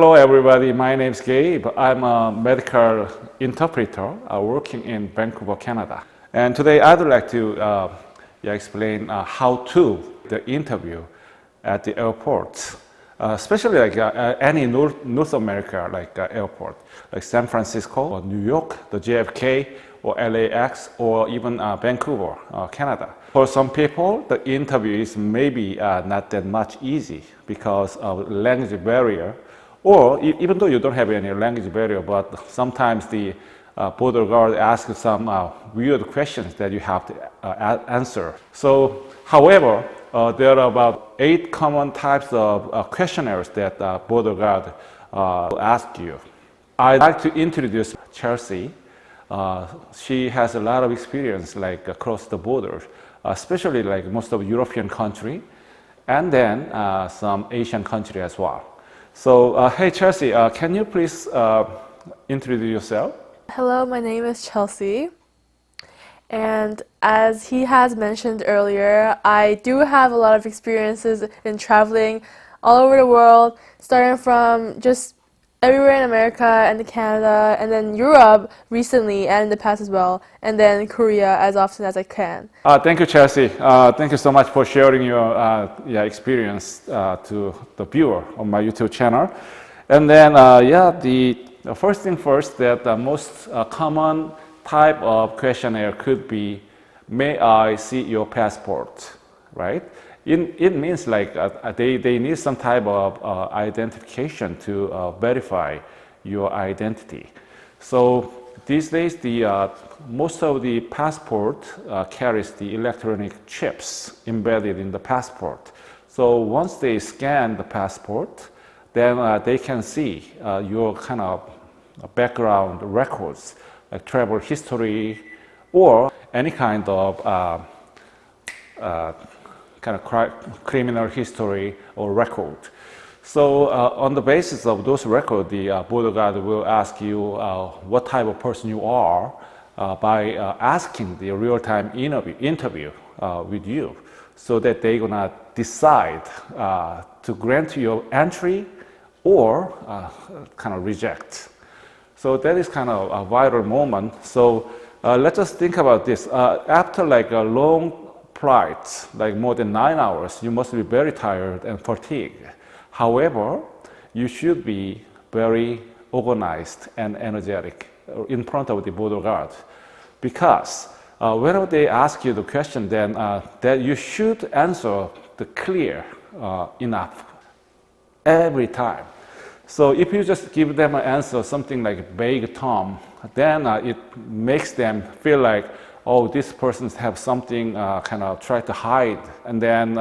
Hello everybody, my name is Gabe. I'm a medical interpreter working in Vancouver, Canada. And today I'd like to explain how to the interview at the airport, especially like any North America airport, like San Francisco or New York, the JFK or LAX or even Vancouver, Canada. For some people, the interview is maybe not that much easy because of language barrier. Or even though you don't have any language barrier, but sometimes the border guard asks some weird questions that you have to answer. So, however, there are about 8 common types of questionnaires that border guard ask you. I'd like to introduce Chelsea. She has a lot of experience like across the border, especially like most of European country, and then some Asian country as well. So, hey Chelsea, can you please introduce yourself? Hello, my name is Chelsea, and as he has mentioned earlier, I do have a lot of experiences in traveling all over the world, starting from just everywhere in America and Canada, and then Europe recently and in the past as well, and then Korea as often as I can. Thank you, Chelsea. Thank you so much for sharing your experience to the viewer on my YouTube channel. And then, the first thing first, that the most common type of questionnaire could be, may I see your passport, right? It means like they need some type of identification to verify your identity. So these days, most of the passport carries the electronic chips embedded in the passport. So once they scan the passport, then they can see your kind of background records, like travel history or any kind of criminal history or record. So on the basis of those records, the border guard will ask you what type of person you are by asking the real-time interview with you, so that they're gonna decide to grant your entry or kind of reject. So that is kind of a vital moment. So let's just think about this. After like a long flight, like more than 9 hours, you must be very tired and fatigued. However, you should be very organized and energetic in front of the border guard, because whenever they ask you the question, then that you should answer the clear enough every time. So if you just give them an answer, something like vague term, then it makes them feel like, oh, this person have something kind of try to hide, and then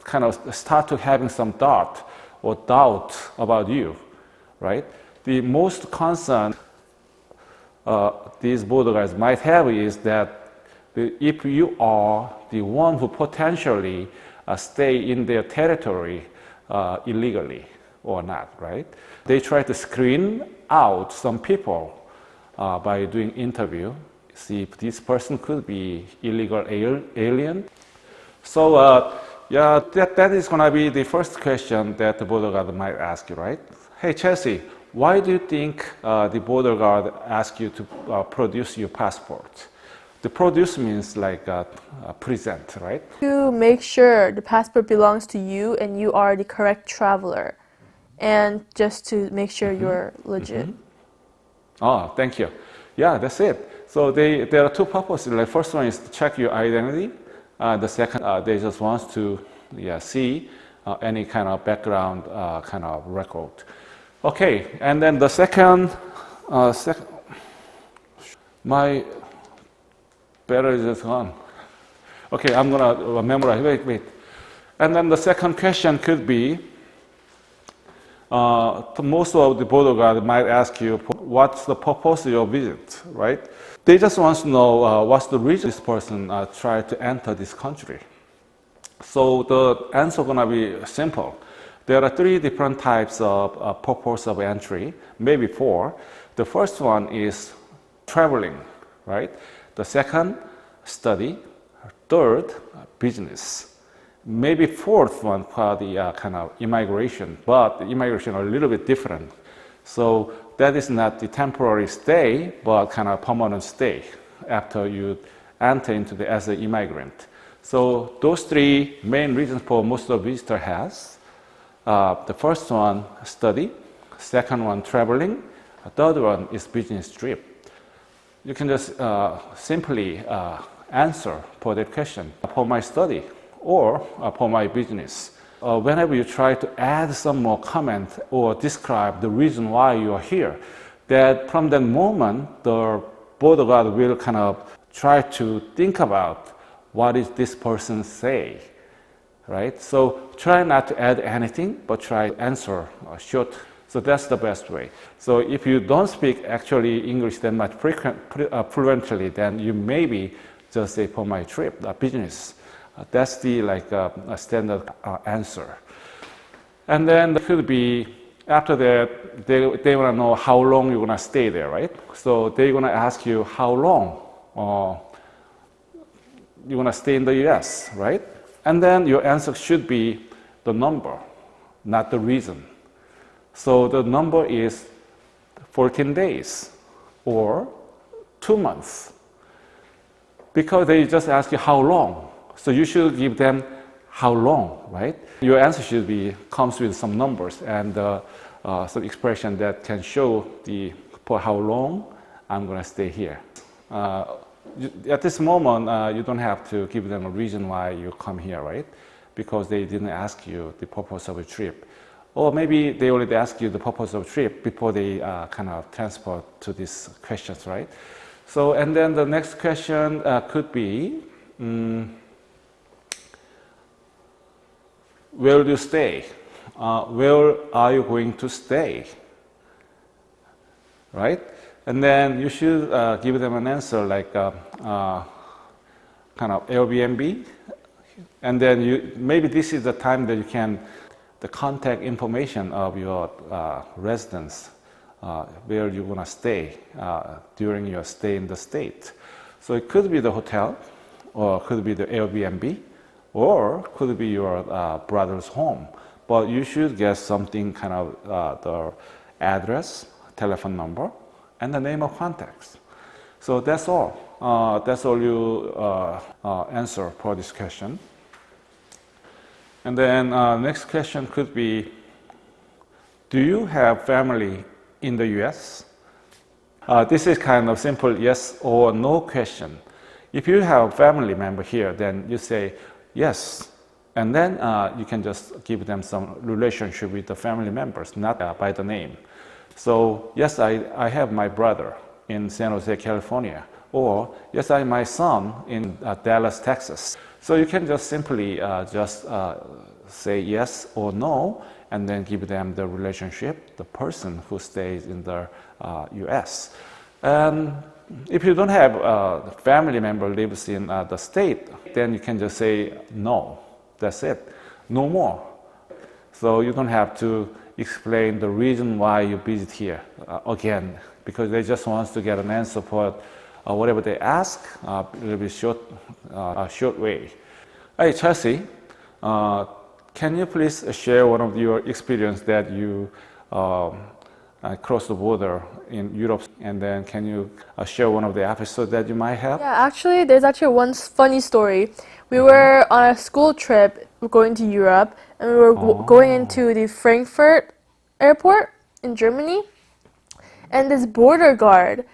kind of start to having some thought or doubt about you, right? The most concern these border guards might have is that if you are the one who potentially stay in their territory illegally or not, right? They try to screen out some people by doing interview, see if this person could be illegal alien. So that is going to be the first question that the border guard might ask you, right? Hey Chelsea, why do you think the border guard asks you to produce your passport? The produce means like present, right? To make sure the passport belongs to you and you are the correct traveler, and just to make sure you're legit. Oh, thank you. Yeah, that's it. So there are 2 purposes. Like first one is to check your identity. The second, they just want to see any kind of background kind of record. Okay, and then the second, my battery is just gone. Okay, I'm gonna memorize. Wait. And then the second question could be, most of the border guard might ask you, what's the purpose of your visit, right? They just want to know what's the reason this person tried to enter this country. So the answer is going to be simple. There are 3 different types of purpose of entry, maybe 4. The first one is traveling, right? The second, study. Third, business. maybe fourth one for the kind of immigration, but the immigration are a little bit different. So that is not the temporary stay, but kind of permanent stay after you enter into the as an immigrant. So those three main reasons for most of the visitor has. The first one, study. Second one, traveling. The third one is business trip. You can just simply answer for that question for my study or for my business. Whenever you try to add some more comment or describe the reason why you are here, that from that moment, the border guard will kind of try to think about what is this person say, right? So try not to add anything, but try to answer short. So that's the best way. So if you don't speak actually English that much fluently, then you maybe just say for my trip, business. That's the a standard answer. And then there could be, after that, they want to know how long you're going to stay there, right? So they're going to ask you how long you're going to stay in the US, right? And then your answer should be the number, not the reason. So the number is 14 days or 2 months. Because they just ask you how long. So you should give them how long, right? Your answer should be comes with some numbers and some expression that can show for how long I'm going to stay here. At this moment, you don't have to give them a reason why you come here, right? Because they didn't ask you the purpose of a trip. Or maybe they already asked you the purpose of a trip before they kind of transfer to these questions, right? So, and then the next question could be, where do you stay? Where are you going to stay? Right? And then you should give them an answer like kind of Airbnb. And then maybe this is the time that you can, the contact information of your residence, where you want to stay during your stay in the state. So it could be the hotel, or could be the Airbnb, or could be your brother's home. But you should get something kind of the address, telephone number, and the name of contacts. So that's all. That's all you answer for this question. And then next question could be, do you have family in the US? This is kind of simple yes or no question. If you have a family member here, then you say yes. And then you can just give them some relationship with the family members, not by the name. So yes, I have my brother in San Jose, California. Or yes, I have my son in Dallas, Texas. So you can just simply just say yes or no, and then give them the relationship, the person who stays in the US. And if you don't have a family member lives in the state, then you can just say no. That's it. No more. So you don't have to explain the reason why you visit here again, because they just want to get an answer for whatever they ask. It'll be a short way. Hey, Chelsea, can you please share one of your experience that you crossed the border in Europe, and then can you share one of the episodes that you might have? Yeah, actually, there's actually one funny story. We were on a school trip going to Europe, and we were going into the Frankfurt airport in Germany, and this border guard,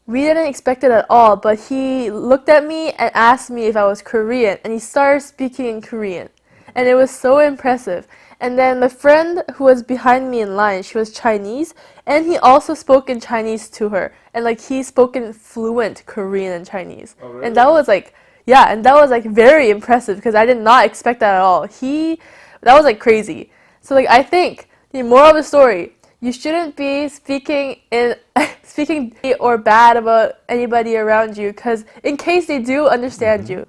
we didn't expect it at all, but he looked at me and asked me if I was Korean, and he started speaking in Korean, and it was so impressive. And then the friend who was behind me in line, she was Chinese, and he also spoke in Chinese to her, and like he spoke in fluent Korean and Chinese. Oh, really? And that was like, yeah, and that was like very impressive because I did not expect that at all. That was like crazy. So like I think the moral of the story, you shouldn't be speaking or bad about anybody around you, because in case they do understand you.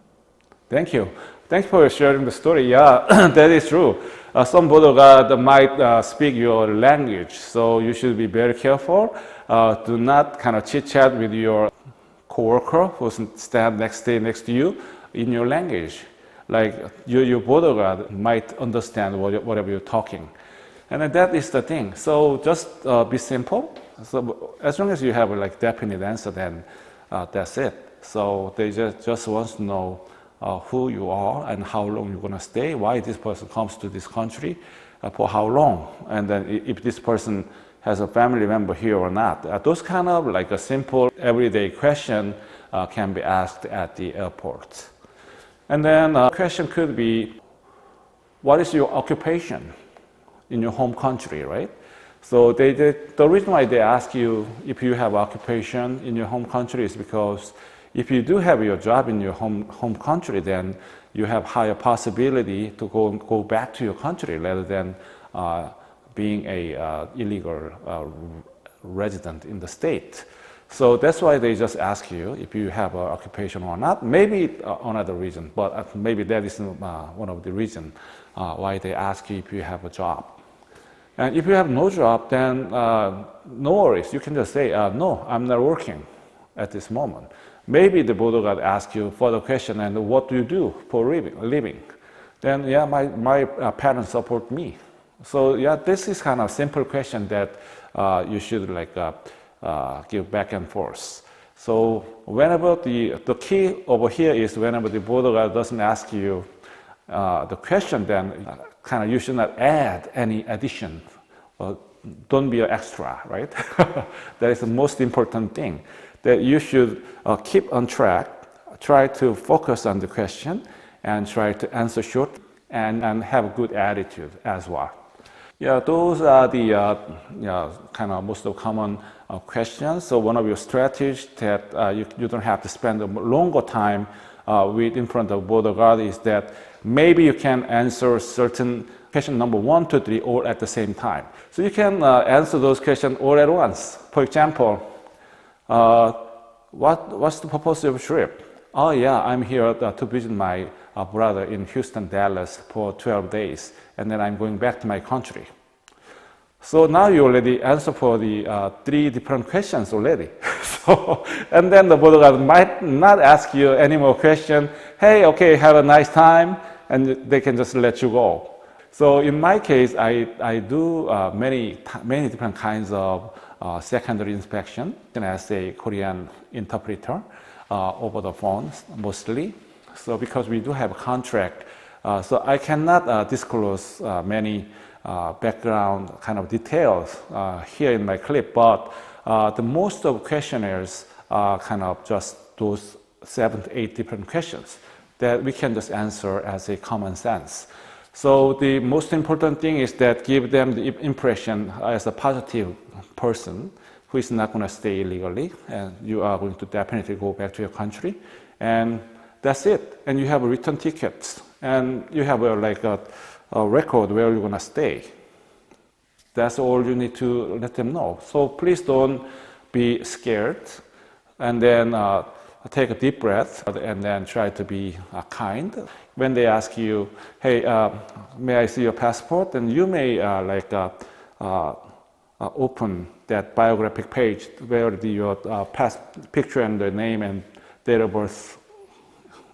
Thank you. Thanks for sharing the story. Yeah, that is true. Some border guard might speak your language, so you should be very careful. Do not kind of chit chat with your coworker who stand next to you in your language. like your bodyguard might understand whatever you're talking. And then that is the thing. So just be simple. So as long as you have like definite answer, then that's it. So they just want to know who you are and how long you're going to stay, why this person comes to this country, for how long, and then if this person has a family member here or not. Those kind of like a simple everyday question can be asked at the airport. And then a question could be, what is your occupation in your home country, right? So the reason why they ask you if you have occupation in your home country is because if you do have your job in your home country, then you have higher possibility to go back to your country rather than being a illegal resident in the state. So that's why they just ask you if you have an occupation or not. Maybe another reason, but maybe that is one of the reasons why they ask you if you have a job. And if you have no job, then no worries. You can just say, no, I'm not working at this moment. Maybe the bodyguard asks you further question, and what do you do for living? Then, yeah, my parents support me. So, yeah, this is kind of simple question that you should like give back and forth. So, whenever the key over here is whenever the bodyguard doesn't ask you the question, then kind of you should not add any addition. Don't be an extra, right? That is the most important thing. That you should keep on track, try to focus on the question, and try to answer short and have a good attitude as well. Yeah, those are the kind of most of common questions. So one of your strategies that you don't have to spend a longer time with in front of bodyguard is that maybe you can answer certain question number 1, 2, 3 all at the same time. So you can answer those questions all at once. For example, what's the purpose of your trip? Oh yeah, I'm here to visit my brother in Houston, Dallas for 12 days, and then I'm going back to my country. So now you already answer for the 3 different questions already. So, and then the bodyguard might not ask you any more questions. Hey, okay, have a nice time, and they can just let you go. So in my case, I do many different kinds of secondary inspection as a Korean interpreter over the phone mostly. So because we do have a contract, so I cannot disclose many background kind of details here in my clip, but the most of questionnaires are kind of just those 7 to 8 different questions that we can just answer as a common sense. So the most important thing is that give them the impression as a positive person who is not going to stay illegally, and you are going to definitely go back to your country, and that's it. And you have a return tickets, and you have a record where you're going to stay. That's all you need to let them know. So please don't be scared, and then take a deep breath, and then try to be kind. When they ask you, hey, may I see your passport? And you may open that biographic page where your picture and the name and date of birth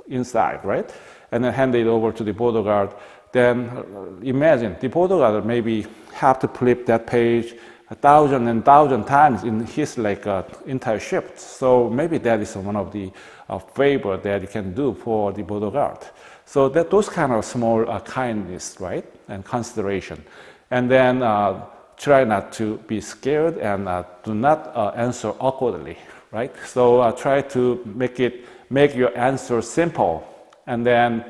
inside, right? And then hand it over to the bodyguard. Then imagine the bodyguard maybe have to flip that page 1,000 times in his entire shift. So maybe that is one of the favor that you can do for the bodyguard. So that those kind of small kindness, right, and consideration, and then try not to be scared and do not answer awkwardly, right? So try to make your answer simple, and then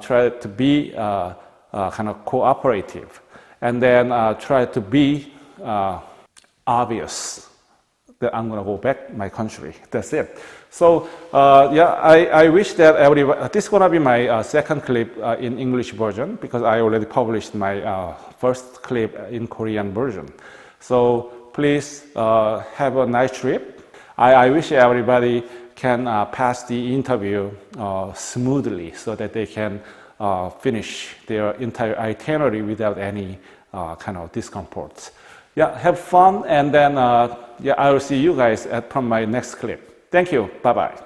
try to be kind of cooperative, and then try to be obvious that I'm going to go back to my country. That's it. So yeah, I wish that everybody, this is going to be my second clip in English version, because I already published my first clip in Korean version. So please have a nice trip. I wish everybody can pass the interview smoothly so that they can finish their entire itinerary without any kind of discomforts. Yeah, have fun, and then yeah, I will see you guys from my next clip. Thank you. Bye-bye.